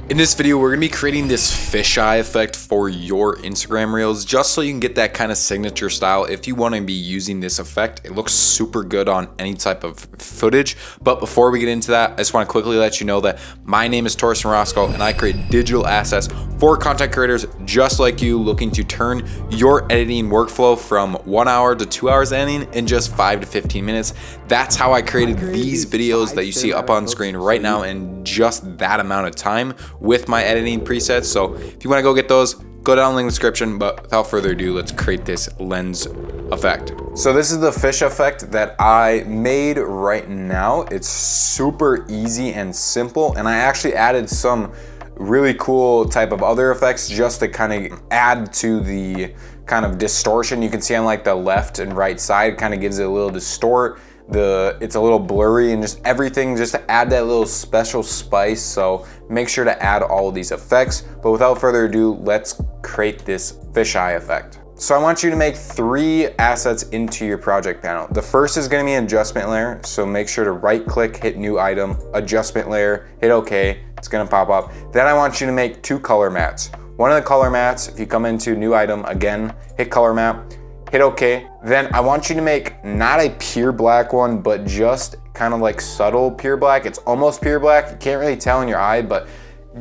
In this video, we're going to be creating this fisheye effect for your Instagram Reels, just so you can get that kind of signature style. If you want to be using this effect, it looks super good on any type of footage. But before we get into that, I just want to quickly let you know that my name is Torsten Roscoe, and I create digital assets for content creators just like you, looking to turn your editing workflow from 1 hour to 2 hours editing in just 5 to 15 minutes. That's how I created these videos that you see up on screen right now in just that amount of time with my editing presets. So if you want to go get those, go down in the link in the description. But without further ado, let's create this lens effect. So this is the fish effect that I made right now. It's super easy and simple, and I actually added some really cool type of other effects just to kind of add to the kind of distortion. You can see on like the left and right side, kind of gives it a little distort. It's a little blurry and just everything, just to add that little special spice. So make sure to add all of these effects. But without further ado, let's create this fisheye effect. So I want you to make 3 assets into your project panel. The first is going to be an adjustment layer. So make sure to right click, hit new item, adjustment layer, hit OK. It's going to pop up. Then I want you to make 2 color mats. One of the color mats, if you come into new item again, hit color map, hit OK. Then I want you to make not a pure black one, but just kind of like subtle pure black. It's almost pure black. You can't really tell in your eye, but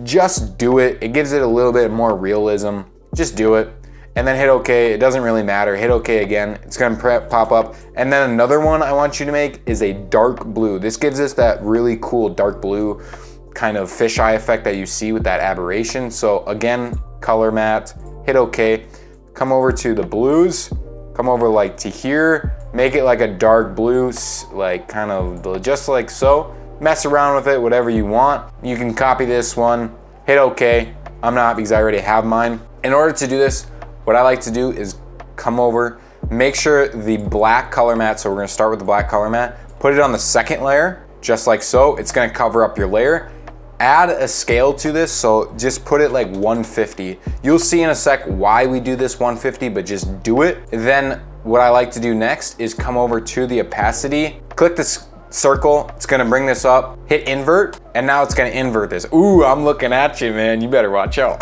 just do it. It gives it a little bit more realism. Just do it. And then hit OK. It doesn't really matter. Hit OK again. It's going to pop up. And then another one I want you to make is a dark blue. This gives us that really cool dark blue kind of fisheye effect that you see with that aberration. So again, color mat, hit OK. Come over to the blues. Come over like to here, make it like a dark blue, like kind of just like so. Mess around with it, whatever you want. You can copy this one, hit OK. I'm not, because I already have mine. In order to do this, what I like to do is come over, make sure the black color mat, so we're gonna start with the black color mat, put it on the second layer, just like so. It's gonna cover up your layer. Add a scale to this, so just put it like 150. You'll see in a sec why we do this 150, but just do it. Then what I like to do next is come over to the opacity, click this circle, it's gonna bring this up, hit invert, and now it's gonna invert this. Ooh, I'm looking at you, man, you better watch out.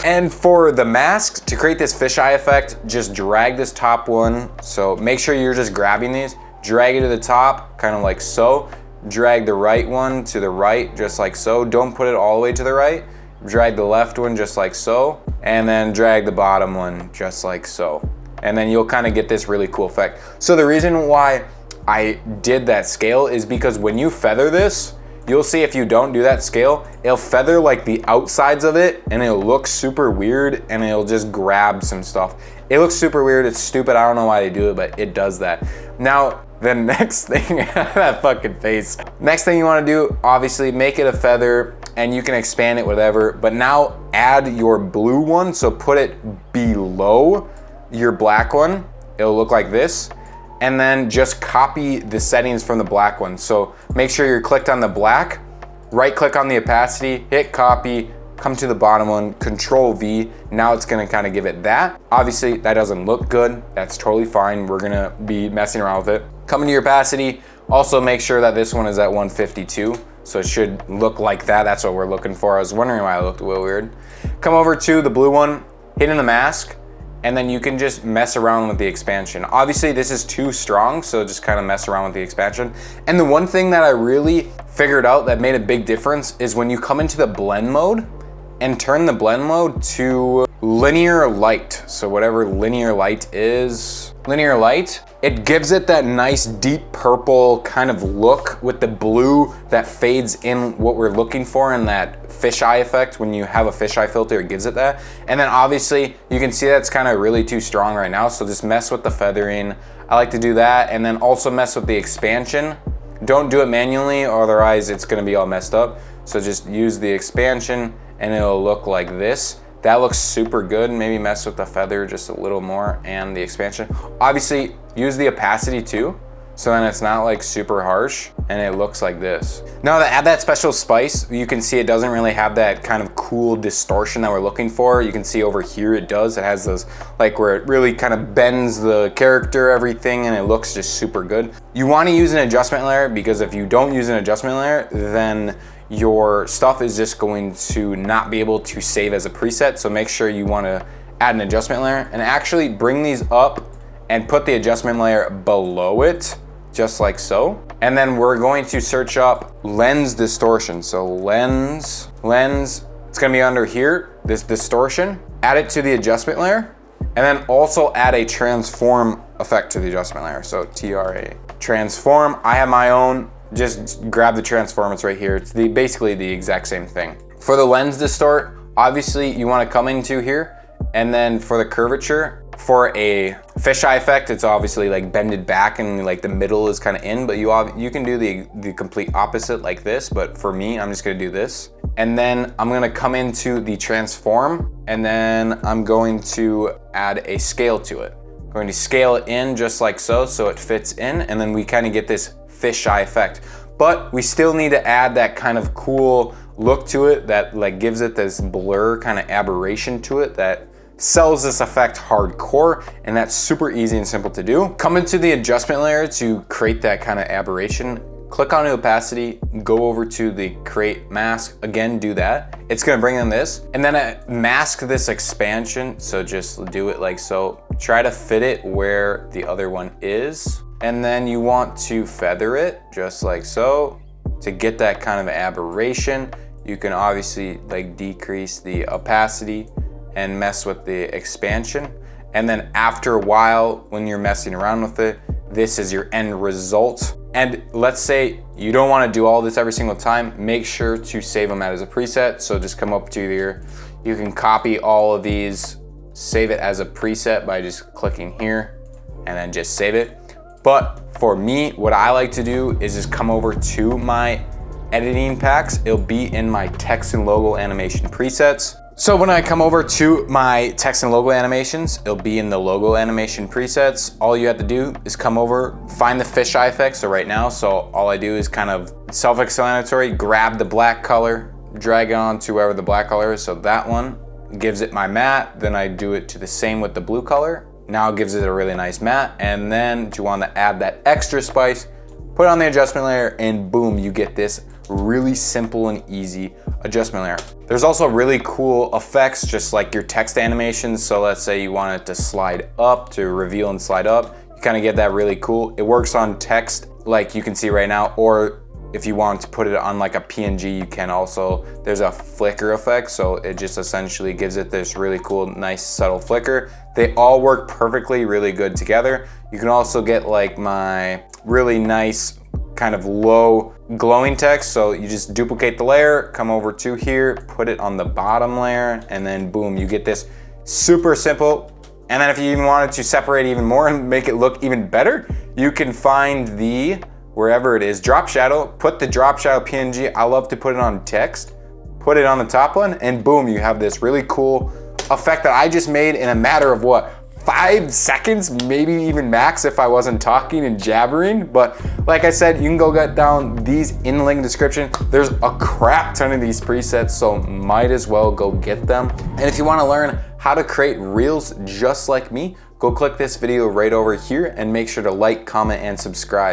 And for the mask, to create this fisheye effect, just drag this top one. So make sure you're just grabbing these, drag it to the top, kind of like so. Drag the right one to the right, just like so. Don't put it all the way to the right. Drag the left one just like so. And then drag the bottom one just like so. And then you'll kind of get this really cool effect. So the reason why I did that scale is because when you feather this, you'll see if you don't do that scale, it'll feather like the outsides of it and it'll look super weird and it'll just grab some stuff. It looks super weird, it's stupid, I don't know why they do it, but it does that. Now, the next thing, that fucking face. Next thing you wanna do, obviously make it a feather and you can expand it, whatever, but now add your blue one, so put it below your black one. It'll look like this. And then just copy the settings from the black one. So make sure you're clicked on the black, right click on the opacity, hit copy, come to the bottom one, Control V. Now it's gonna kind of give it that. Obviously that doesn't look good. That's totally fine. We're gonna be messing around with it. Come into your opacity. Also make sure that this one is at 152. So it should look like that. That's what we're looking for. I was wondering why it looked a little weird. Come over to the blue one, hit in the mask, and then you can just mess around with the expansion. Obviously this is too strong, so just kind of mess around with the expansion. And the one thing that I really figured out that made a big difference is when you come into the blend mode and turn the blend mode to linear light. So whatever linear light is, linear light, it gives it that nice deep purple kind of look with the blue that fades in what we're looking for in that fisheye effect. When you have a fisheye filter, it gives it that. And then obviously you can see that's kind of really too strong right now. So just mess with the feathering. I like to do that. And then also mess with the expansion. Don't do it manually, otherwise it's gonna be all messed up. So just use the expansion and it'll look like this. That looks super good. Maybe mess with the feather just a little more and the expansion. Obviously, use the opacity too, so then it's not like super harsh and it looks like this. Now to add that special spice, you can see it doesn't really have that kind of cool distortion that we're looking for. You can see over here it does. It has those like where it really kind of bends the character, everything, and it looks just super good. You want to use an adjustment layer, because if you don't use an adjustment layer, then your stuff is just going to not be able to save as a preset. So make sure you want to add an adjustment layer and actually bring these up and put the adjustment layer below it, just like so. And then we're going to search up lens distortion. So lens, it's gonna be under here, this distortion. Add it to the adjustment layer, and then also add a transform effect to the adjustment layer. So TRA, transform. I have my own, just grab the transform, it's right here. It's basically the exact same thing. For the lens distort, obviously you wanna come into here, and then for the curvature, for a fisheye effect, it's obviously like bended back and like the middle is kind of in, but you can do the complete opposite like this, but for me, I'm just gonna do this. And then I'm gonna come into the transform, and then I'm going to add a scale to it. I'm going to scale it in just like so, so it fits in, and then we kind of get this fisheye effect. But we still need to add that kind of cool look to it that like gives it this blur kind of aberration to it that sells this effect hardcore, and that's super easy and simple to do. Come into the adjustment layer to create that kind of aberration. Click on the opacity, go over to the create mask, again, do that. It's gonna bring in this, and then mask this expansion, so just do it like so. Try to fit it where the other one is, and then you want to feather it, just like so. To get that kind of aberration, you can obviously like decrease the opacity and mess with the expansion. And then after a while, when you're messing around with it, this is your end result. And let's say you don't wanna do all this every single time, make sure to save them as a preset. So just come up to here. You can copy all of these, save it as a preset by just clicking here and then just save it. But for me, what I like to do is just come over to my editing packs. It'll be in my text and logo animation presets. So when I come over to my text and logo animations, it'll be in the logo animation presets. All you have to do is come over, find the fisheye effect. So right now, so all I do is kind of self-explanatory, grab the black color, drag it on to wherever the black color is. So that one gives it my matte. Then I do it to the same with the blue color. Now it gives it a really nice matte. And then do you want to add that extra spice, put it on the adjustment layer, and boom, you get this really simple and easy adjustment layer. There's also really cool effects, just like your text animations. So let's say you want it to slide up, to reveal and slide up. You kind of get that really cool. It works on text like you can see right now, or if you want to put it on like a PNG, you can also, there's a flicker effect. So it just essentially gives it this really cool, nice, subtle flicker. They all work perfectly, really good together. You can also get like my really nice kind of low glowing text. So you just duplicate the layer, come over to here, put it on the bottom layer, and then boom, you get this super simple. And then if you even wanted to separate even more and make it look even better, you can find the, wherever it is, drop shadow, put the drop shadow PNG. I love to put it on text, put it on the top one, and boom, you have this really cool effect that I just made in a matter of what, 5 seconds, maybe even max if I wasn't talking and jabbering. But like I said, you can go get down these in the link description. There's a crap ton of these presets, so might as well go get them. And if you want to learn how to create reels just like me, go click this video right over here and make sure to like, comment, and subscribe.